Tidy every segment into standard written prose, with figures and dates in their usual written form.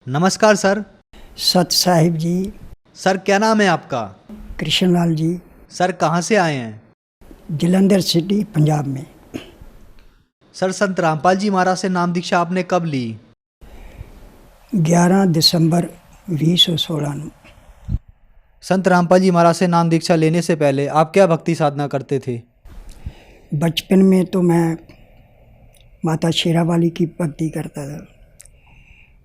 नमस्कार सर। सत साहिब जी। सर क्या नाम है आपका? कृष्णलाल जी। सर कहाँ से आए हैं? जलंधर सिटी पंजाब में। सर संत रामपाल जी महाराज से नाम दीक्षा आपने कब ली? 11 दिसंबर 2016 ਨੂੰ। संत रामपाल जी महाराज से नाम दीक्षा लेने से पहले आप क्या भक्ति साधना करते थे? बचपन में तो मैं माता शेरावाली की भक्ति करता था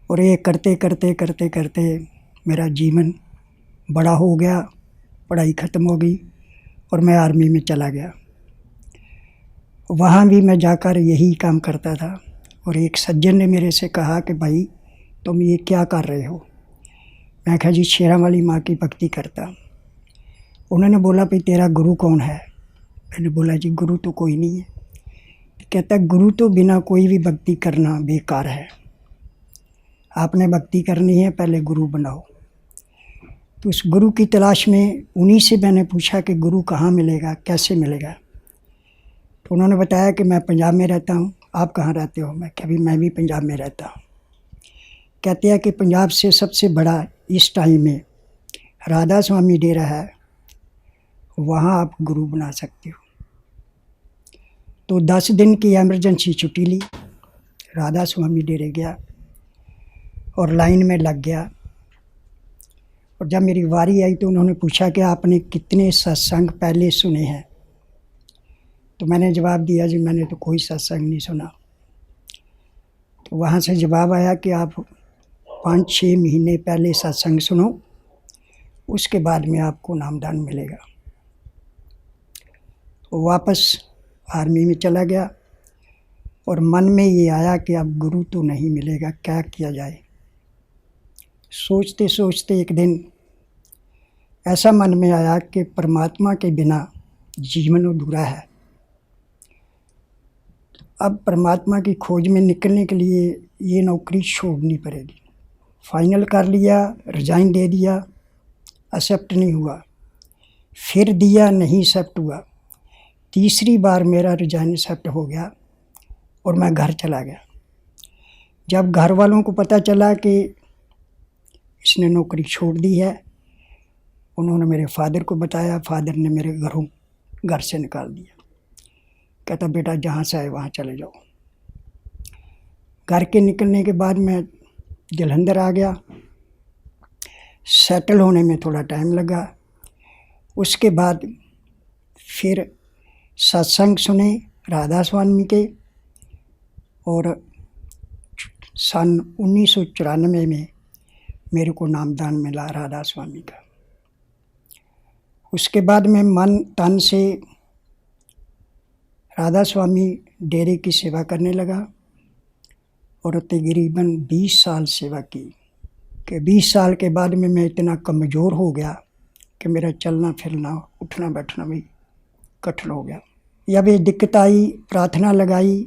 और ये करते करते करते करते मेरा जीवन बड़ा हो गया, पढ़ाई ख़त्म हो गई और मैं आर्मी में चला गया। वहाँ भी मैं जाकर यही काम करता था और एक सज्जन ने मेरे से कहा कि भाई तुम ये क्या कर रहे हो? मैं कहा जी शेरावाली माँ की भक्ति करता। उन्होंने बोला भाई तेरा गुरु कौन है? मैंने बोला जी गुरु तो कोई नहीं है। कहता गुरु तो बिना कोई भी भक्ति करना बेकार है, आपने भक्ति करनी है पहले गुरु बनाओ। तो उस गुरु की तलाश में उन्हीं से मैंने पूछा कि गुरु कहाँ मिलेगा, कैसे मिलेगा? तो उन्होंने बताया कि मैं पंजाब में रहता हूँ, आप कहाँ रहते हो? मैं कभी मैं भी पंजाब में रहता हूँ। कहते हैं कि पंजाब से सबसे बड़ा इस टाइम में राधा स्वामी डेरा है, वहाँ आप गुरु बना सकते हो। तो 10 दिन की एमरजेंसी छुट्टी ली, राधा स्वामी डेरे गया और लाइन में लग गया। और जब मेरी बारी आई तो उन्होंने पूछा कि आपने कितने सत्संग पहले सुने हैं? तो मैंने जवाब दिया जी मैंने तो कोई सत्संग नहीं सुना। तो वहाँ से जवाब आया कि आप 5-6 महीने पहले सत्संग सुनो, उसके बाद में आपको नामदान मिलेगा। तो वापस आर्मी में चला गया और मन में ये आया कि अब गुरु तो नहीं मिलेगा, क्या किया जाए। सोचते सोचते एक दिन ऐसा मन में आया कि परमात्मा के बिना जीवन अधूरा है। अब परमात्मा की खोज में निकलने के लिए ये नौकरी छोड़नी पड़ेगी। फाइनल कर लिया, रिजाइन दे दिया, एक्सेप्ट नहीं हुआ। फिर दिया, नहीं एक्सेप्ट हुआ। तीसरी बार मेरा रिजाइन एक्सेप्ट हो गया और मैं घर चला गया। जब घर वालों को पता चला कि इसने नौकरी छोड़ दी है, उन्होंने मेरे फादर को बताया। फादर ने मेरे घर से निकाल दिया। कहता बेटा जहाँ से आए वहाँ चले जाओ। घर के निकलने के बाद मैं जलंधर आ गया। सेटल होने में थोड़ा टाइम लगा। उसके बाद फिर सत्संग सुने राधा स्वामी के और सन 1994 में मेरे को नामदान मिला राधा स्वामी का। उसके बाद मैं मन तन से राधा स्वामी डेरे की सेवा करने लगा और तकरीबन 20 साल सेवा की। कि 20 साल के बाद में मैं इतना कमज़ोर हो गया कि मेरा चलना फिरना उठना बैठना भी कठिन हो गया। जब ये दिक्कत आई, प्रार्थना लगाई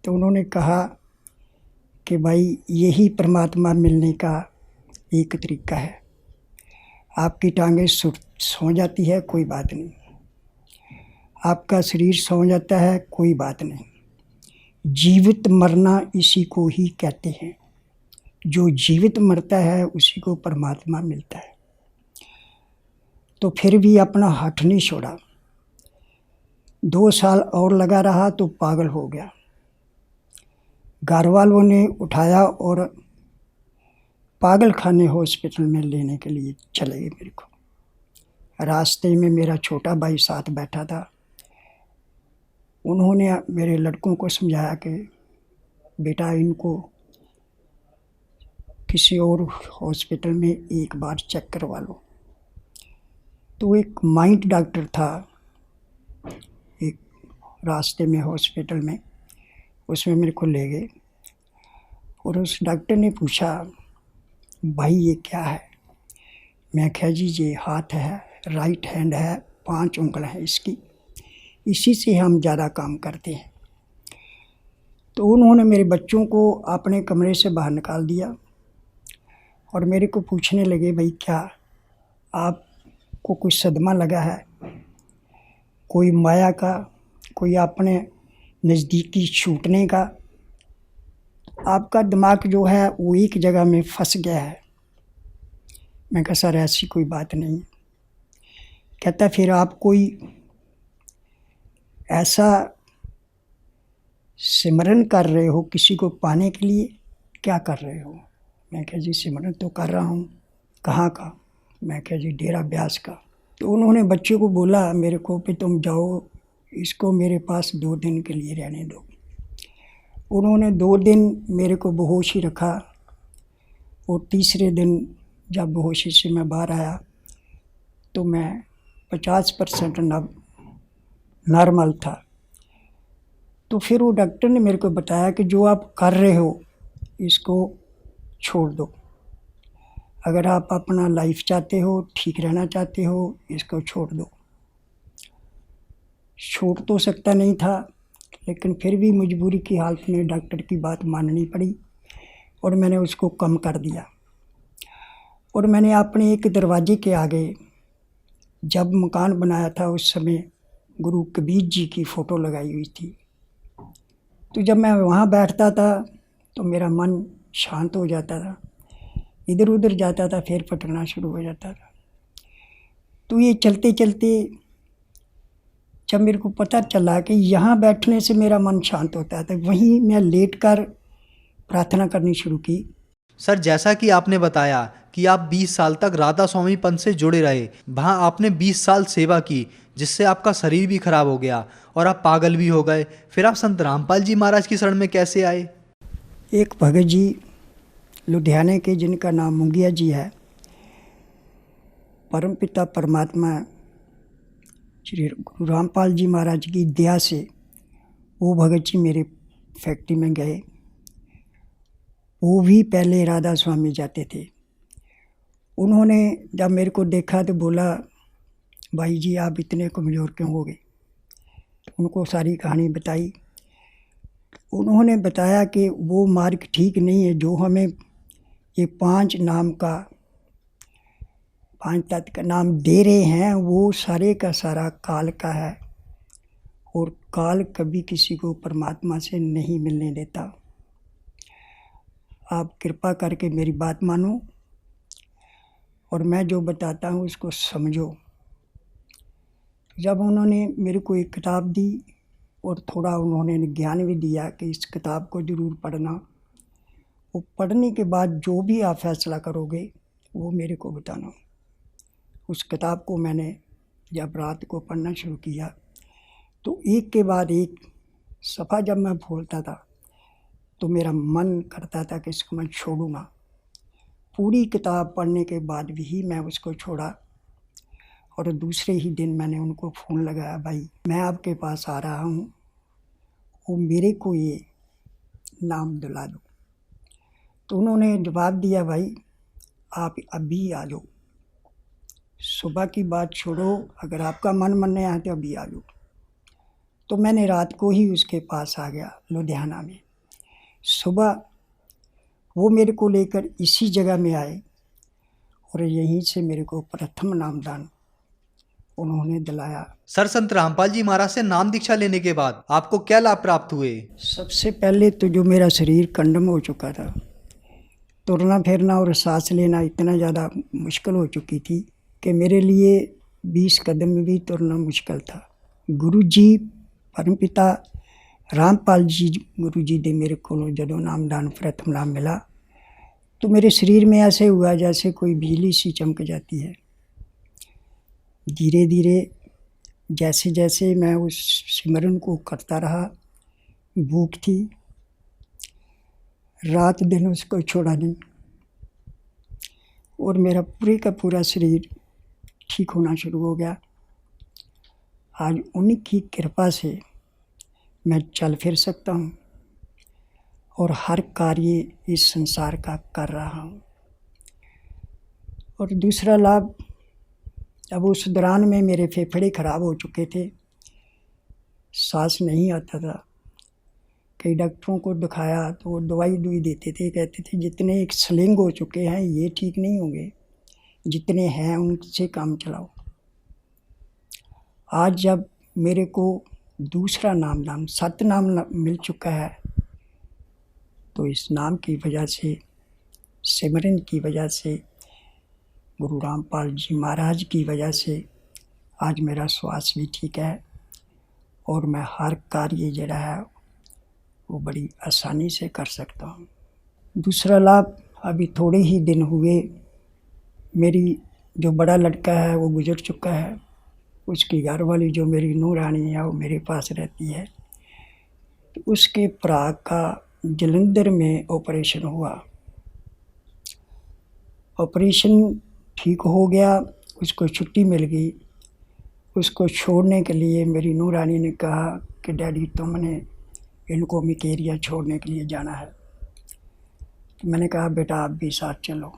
तो उन्होंने कहा कि भाई यही परमात्मा मिलने का एक तरीका है। आपकी टांगें सो जाती है, कोई बात नहीं। आपका शरीर सो जाता है, कोई बात नहीं। जीवित मरना इसी को ही कहते हैं। जो जीवित मरता है उसी को परमात्मा मिलता है। तो फिर भी अपना हठ नहीं छोड़ा। 2 साल और लगा रहा तो पागल हो गया। घर वालों ने उठाया और पागल खाने हॉस्पिटल में लेने के लिए चले गए मेरे को। रास्ते में मेरा छोटा भाई साथ बैठा था। उन्होंने मेरे लड़कों को समझाया कि बेटा इनको किसी और हॉस्पिटल में एक बार चेक करवा लो। तो एक माइंड डॉक्टर था एक रास्ते में हॉस्पिटल में, उसमें मेरे को ले गए और उस डॉक्टर ने पूछा भाई ये क्या है? मैं कहा जी ये हाथ है, राइट हैंड है, 5 उंगल है इसकी, इसी से हम ज़्यादा काम करते हैं। तो उन्होंने मेरे बच्चों को अपने कमरे से बाहर निकाल दिया और मेरे को पूछने लगे भाई क्या आपको कोई सदमा लगा है, कोई माया का, कोई अपने नज़दीकी छूटने का? आपका दिमाग जो है वो एक जगह में फंस गया है। मैं कहा सर ऐसी कोई बात नहीं। कहता फिर आप कोई ऐसा सिमरन कर रहे हो किसी को पाने के लिए, क्या कर रहे हो? मैं कहा जी सिमरन तो कर रहा हूँ। कहाँ का? मैं कहा जी डेरा ब्यास का। तो उन्होंने बच्चे को बोला मेरे को कि तुम जाओ, इसको मेरे पास 2 दिन के लिए रहने दो। उन्होंने 2 दिन मेरे को बेहोश ही रखा, और तीसरे दिन जब बेहोशी से मैं बाहर आया तो मैं 50% नॉर्मल था। तो फिर वो डॉक्टर ने मेरे को बताया कि जो आप कर रहे हो इसको छोड़ दो। अगर आप अपना लाइफ चाहते हो, ठीक रहना चाहते हो, इसको छोड़ दो। छोड़ तो सकता नहीं था, लेकिन फिर भी मजबूरी की हालत में डॉक्टर की बात माननी पड़ी और मैंने उसको कम कर दिया। और मैंने अपने एक दरवाजे के आगे जब मकान बनाया था उस समय गुरु कबीर जी की फ़ोटो लगाई हुई थी। तो जब मैं वहाँ बैठता था तो मेरा मन शांत हो जाता था, इधर उधर जाता था फिर फटना शुरू हो जाता था। तो ये चलते चलते जब मेरे को पता चला कि यहाँ बैठने से मेरा मन शांत होता था, वहीं मैं लेटकर प्रार्थना करनी शुरू की। सर, जैसा कि आपने बताया कि आप 20 साल तक राधा स्वामी पंथ से जुड़े रहे, वहाँ आपने 20 साल सेवा की, जिससे आपका शरीर भी खराब हो गया और आप पागल भी हो गए। फिर आप संत रामपाल जी महाराज की शरण में कैसे आए? एक भगत जी लुधियाने के जिनका नाम मुंगिया जी है, परमपिता परमात्मा श्री गुरु रामपाल जी महाराज की दया से वो भगत जी मेरे फैक्ट्री में गए। वो भी पहले राधा स्वामी जाते थे। उन्होंने जब मेरे को देखा तो बोला भाई जी आप इतने कमज़ोर क्यों हो गए? उनको सारी कहानी बताई। उन्होंने बताया कि वो मार्ग ठीक नहीं है, जो हमें ये 5 तत्व का नाम दे रहे हैं वो सारे का सारा काल का है, और काल कभी किसी को परमात्मा से नहीं मिलने देता। आप कृपा करके मेरी बात मानो और मैं जो बताता हूँ उसको समझो। जब उन्होंने मेरे को एक किताब दी और थोड़ा उन्होंने ज्ञान भी दिया कि इस किताब को ज़रूर पढ़ना, वो पढ़ने के बाद जो भी आप फैसला करोगे वो मेरे को बताना। उस किताब को मैंने जब रात को पढ़ना शुरू किया तो एक के बाद एक सफ़ा जब मैं खोलता था तो मेरा मन करता था कि इसको मैं छोड़ूँगा। पूरी किताब पढ़ने के बाद भी मैं उसको छोड़ा, और दूसरे ही दिन मैंने उनको फ़ोन लगाया, भाई मैं आपके पास आ रहा हूँ, वो मेरे को ये नाम दिला दो। तो उन्होंने जवाब दिया, भाई आप अभी आ जाओ, सुबह की बात छोड़ो, अगर आपका मन मानने आए तो अभी आ जाओ। तो मैंने रात को ही उसके पास आ गया लुधियाना में। सुबह वो मेरे को लेकर इसी जगह में आए और यहीं से मेरे को प्रथम नामदान उन्होंने दिलाया। सर, संत रामपाल जी महाराज से नाम दीक्षा लेने के बाद आपको क्या लाभ प्राप्त हुए? सबसे पहले तो जो मेरा शरीर कंडम हो चुका था, तुरना फिरना और सांस लेना इतना ज़्यादा मुश्किल हो चुकी थी कि मेरे लिए 20 कदम भी तुरना मुश्किल था। गुरु जी परमपिता रामपाल जी गुरु जी ने मेरे को जदों नामदान प्रथम नाम मिला तो मेरे शरीर में ऐसे हुआ जैसे कोई बिजली सी चमक जाती है। धीरे धीरे जैसे जैसे मैं उस सिमरन को करता रहा, भूख थी, रात दिन उसको छोड़ा नहीं, और मेरा पूरे का पूरा शरीर ठीक होना शुरू हो गया। आज उन्हीं की कृपा से मैं चल फिर सकता हूँ और हर कार्य इस संसार का कर रहा हूँ। और दूसरा लाभ, अब उस दौरान में मेरे फेफड़े ख़राब हो चुके थे, सांस नहीं आता था। कई डॉक्टरों को दिखाया तो वो दवाई देते थे, कहते थे जितने एक स्लिंग हो चुके हैं ये ठीक नहीं होंगे, जितने हैं उनसे काम चलाओ। आज जब मेरे को दूसरा नामदान सतनाम मिल चुका है तो इस नाम की वजह से, सिमरन की वजह से, गुरु रामपाल जी महाराज की वजह से आज मेरा श्वास भी ठीक है और मैं हर कार्य जड़ा है वो बड़ी आसानी से कर सकता हूँ। दूसरा लाभ, अभी थोड़े ही दिन हुए मेरी जो बड़ा लड़का है वो गुजर चुका है, उसकी घरवाली जो मेरी नूरानी है वो मेरे पास रहती है। तो उसके भरा का जलंधर में ऑपरेशन हुआ, ऑपरेशन ठीक हो गया, उसको छुट्टी मिल गई। उसको छोड़ने के लिए मेरी नूरानी ने कहा कि डैडी तुमने इनको मिकेरिया छोड़ने के लिए जाना है। तो मैंने कहा बेटा आप भी साथ चलो।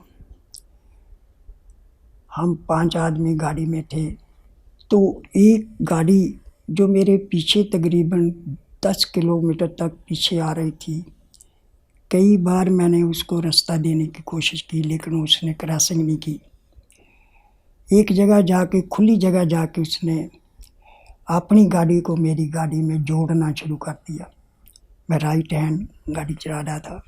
हम 5 आदमी गाड़ी में थे, तो एक गाड़ी जो मेरे पीछे तकरीबन 10 किलोमीटर तक पीछे आ रही थी, कई बार मैंने उसको रास्ता देने की कोशिश की लेकिन उसने क्रॉसिंग नहीं की। एक जगह जाके, खुली जगह जाके उसने अपनी गाड़ी को मेरी गाड़ी में जोड़ना शुरू कर दिया। मैं राइट हैंड गाड़ी चला रहा था,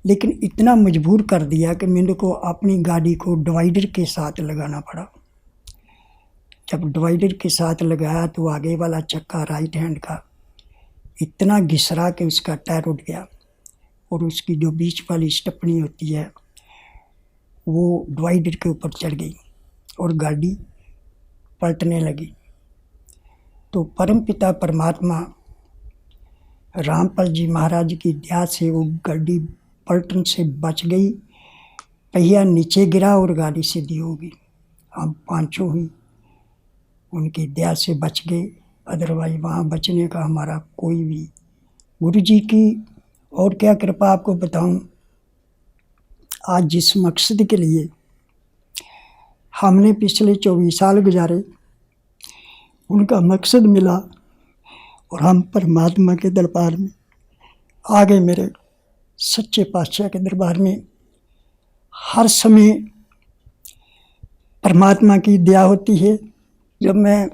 लेकिन इतना मजबूर कर दिया कि मेरे को अपनी गाड़ी को डिवाइडर के साथ लगाना पड़ा। जब डिवाइडर के साथ लगाया तो आगे वाला चक्का राइट हैंड का इतना घिसरा कि उसका टायर उठ गया और उसकी जो बीच वाली स्टेपनी होती है वो डिवाइडर के ऊपर चढ़ गई और गाड़ी पलटने लगी। तो परमपिता परमात्मा रामपाल जी महाराज की दया से वो गाड़ी पलटन से बच गई। पहिया नीचे गिरा और गाड़ी सीधी हो गई। हम पांचों ही उनकी दया से बच गए, अदरवाइज वहाँ बचने का हमारा कोई भी, गुरु जी की और क्या कृपा आपको बताऊं। आज जिस मकसद के लिए हमने पिछले 24 साल गुजारे, उनका मकसद मिला और हम परमात्मा के दरबार में आ गए। मेरे सच्चे पातशाह के दरबार में हर समय परमात्मा की दया होती है। जब मैं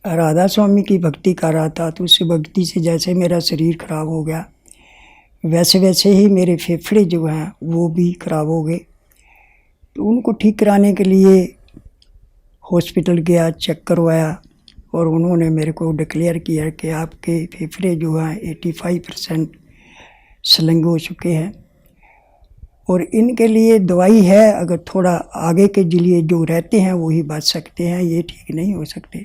राधा स्वामी की भक्ति कर रहा था तो उस भक्ति से जैसे मेरा शरीर खराब हो गया, वैसे वैसे ही मेरे फेफड़े जो हैं वो भी खराब हो गए। तो उनको ठीक कराने के लिए हॉस्पिटल गया, चेक करवाया और उन्होंने मेरे को डिक्लेयर किया कि आपके फेफड़े जो हैं 85% स्लिंग हो चुके हैं और इनके लिए दवाई है। अगर थोड़ा आगे के लिए जो रहते हैं वही बच सकते हैं, ये ठीक नहीं हो सकते।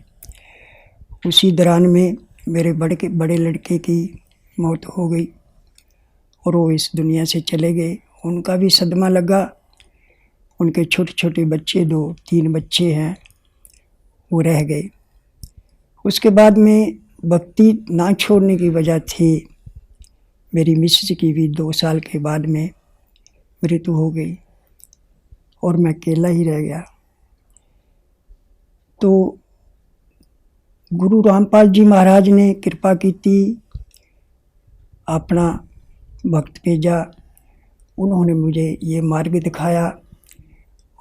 उसी दौरान में मेरे बड़े लड़के की मौत हो गई और वो इस दुनिया से चले गए। उनका भी सदमा लगा। उनके छोटे छोटे बच्चे, 2-3 बच्चे हैं, वो रह गए। उसके बाद में भक्ति ना छोड़ने की वजह थी मेरी मिसेज की भी 2 साल के बाद में मृत्यु हो गई और मैं अकेला ही रह गया। तो गुरु रामपाल जी महाराज ने कृपा की थी, अपना भक्त भेजा। उन्होंने मुझे ये मार्ग दिखाया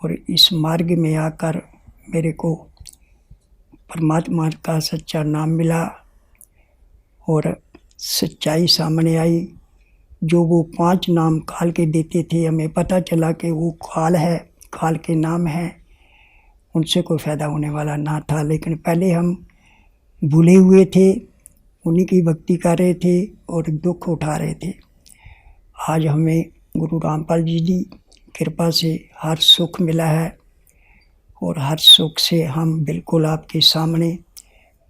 और इस मार्ग में आकर मेरे को परमात्मा का सच्चा नाम मिला और सच्चाई सामने आई। जो वो 5 नाम खाल के देते थे, हमें पता चला कि वो खाल है, खाल के नाम है, उनसे कोई फ़ायदा होने वाला ना था। लेकिन पहले हम भूले हुए थे, उन्हीं की भक्ति कर रहे थे और दुख उठा रहे थे। आज हमें गुरु रामपाल जी की कृपा से हर सुख मिला है और हर सुख से हम बिल्कुल आपके सामने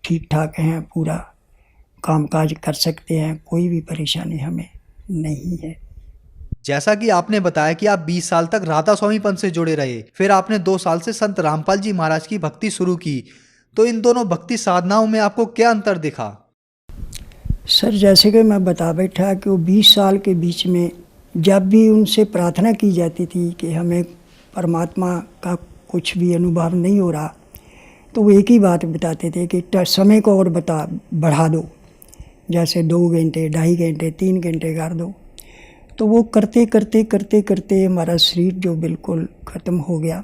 ठीक ठाक हैं, पूरा कामकाज कर सकते हैं, कोई भी परेशानी हमें नहीं है। जैसा कि आपने बताया कि आप 20 साल तक राधा स्वामी पंथ से जुड़े रहे, फिर आपने 2 साल से संत रामपाल जी महाराज की भक्ति शुरू की, तो इन दोनों भक्ति साधनाओं में आपको क्या अंतर दिखा? सर, जैसे कि मैं बता बैठा कि वो 20 साल के बीच में जब भी उनसे प्रार्थना की जाती थी कि हमें परमात्मा का कुछ भी अनुभव नहीं हो रहा, तो वो एक ही बात बताते थे कि समय को और बढ़ा दो, जैसे 2 घंटे, 2.5 घंटे, 3 घंटे कर दो। तो वो करते करते करते करते हमारा शरीर जो बिल्कुल ख़त्म हो गया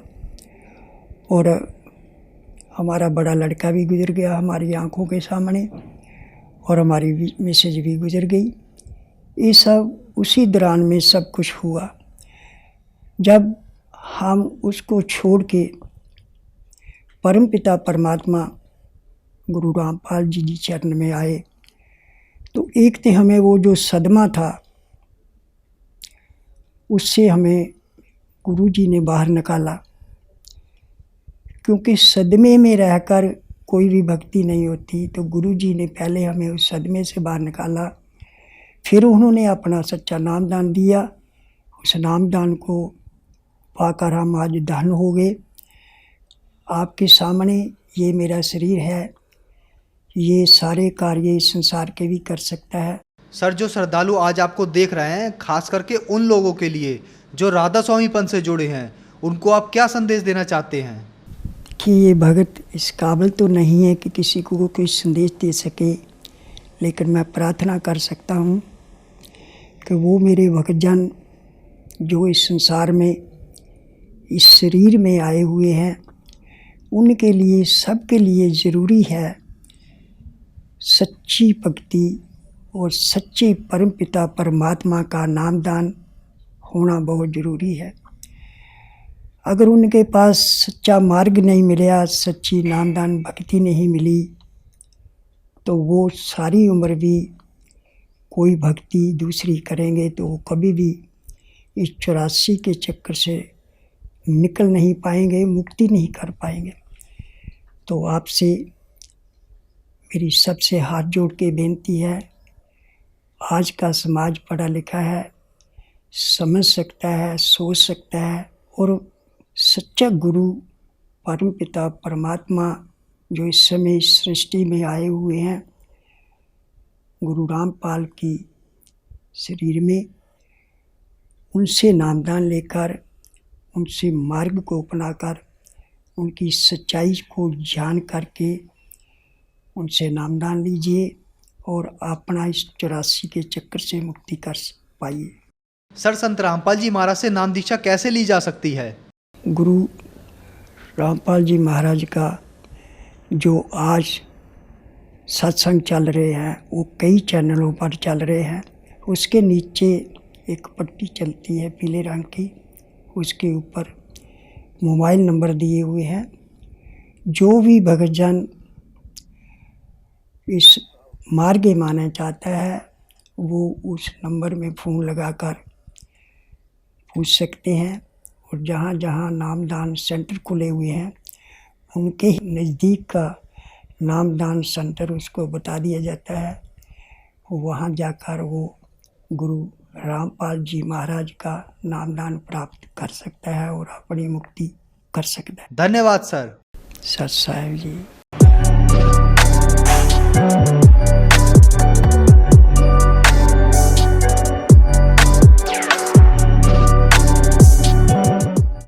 और हमारा बड़ा लड़का भी गुजर गया हमारी आंखों के सामने और हमारी मिसेज भी गुजर गई। ये सब उसी दौरान में सब कुछ हुआ। जब हम उसको छोड़ के परमपिता परमात्मा गुरु रामपाल जी चरण में आए, तो एक तो हमें वो जो सदमा था उससे हमें गुरु जी ने बाहर निकाला, क्योंकि सदमे में रहकर कोई भी भक्ति नहीं होती। तो गुरु जी ने पहले हमें उस सदमे से बाहर निकाला, फिर उन्होंने अपना सच्चा नामदान दिया। उस नामदान को पाकर हम आज धन हो गए। आपके सामने ये मेरा शरीर है, ये सारे कार्य इस संसार के भी कर सकता है। सर, जो श्रद्धालु आज आपको देख रहे हैं, खास करके उन लोगों के लिए जो राधा स्वामी पंथ से जुड़े हैं, उनको आप क्या संदेश देना चाहते हैं? कि ये भगत इस काबिल तो नहीं है कि किसी को कोई संदेश दे सके, लेकिन मैं प्रार्थना कर सकता हूँ कि वो मेरे भक्तजन जो इस संसार में इस शरीर में आए हुए हैं, उनके लिए, सबके लिए ज़रूरी है सच्ची भक्ति और सच्चे परमपिता परमात्मा का नामदान होना बहुत ज़रूरी है। अगर उनके पास सच्चा मार्ग नहीं मिला, सच्ची नामदान भक्ति नहीं मिली, तो वो सारी उम्र भी कोई भक्ति दूसरी करेंगे तो वो कभी भी इस 84 के चक्कर से निकल नहीं पाएंगे, मुक्ति नहीं कर पाएंगे। तो आपसे मेरी सबसे हाथ जोड़ के बेनती है, आज का समाज पढ़ा लिखा है, समझ सकता है, सोच सकता है, और सच्चा गुरु परमपिता परमात्मा जो इस समय इस सृष्टि में आए हुए हैं, गुरु रामपाल की शरीर में, उनसे नामदान लेकर, उनसे मार्ग को अपनाकर, उनकी सच्चाई को जान करके उनसे नामदान लीजिए और अपना इस 84 के चक्कर से मुक्ति कर पाइए। सर, संत रामपाल जी महाराज से नाम दीक्षा कैसे ली जा सकती है? गुरु रामपाल जी महाराज का जो आज सत्संग चल रहे हैं वो कई चैनलों पर चल रहे हैं। उसके नीचे एक पट्टी चलती है पीले रंग की, उसके ऊपर मोबाइल नंबर दिए हुए हैं। जो भी भक्तजन इस मार्ग माना चाहता है वो उस नंबर में फ़ोन लगाकर पूछ सकते हैं। और जहाँ जहाँ नामदान सेंटर खुले हुए हैं उनके नज़दीक का नामदान सेंटर उसको बता दिया जाता है, वहाँ जाकर वो गुरु रामपाल जी महाराज का नामदान प्राप्त कर सकता है और अपनी मुक्ति कर सकता है। धन्यवाद सर। सत साहिब जी।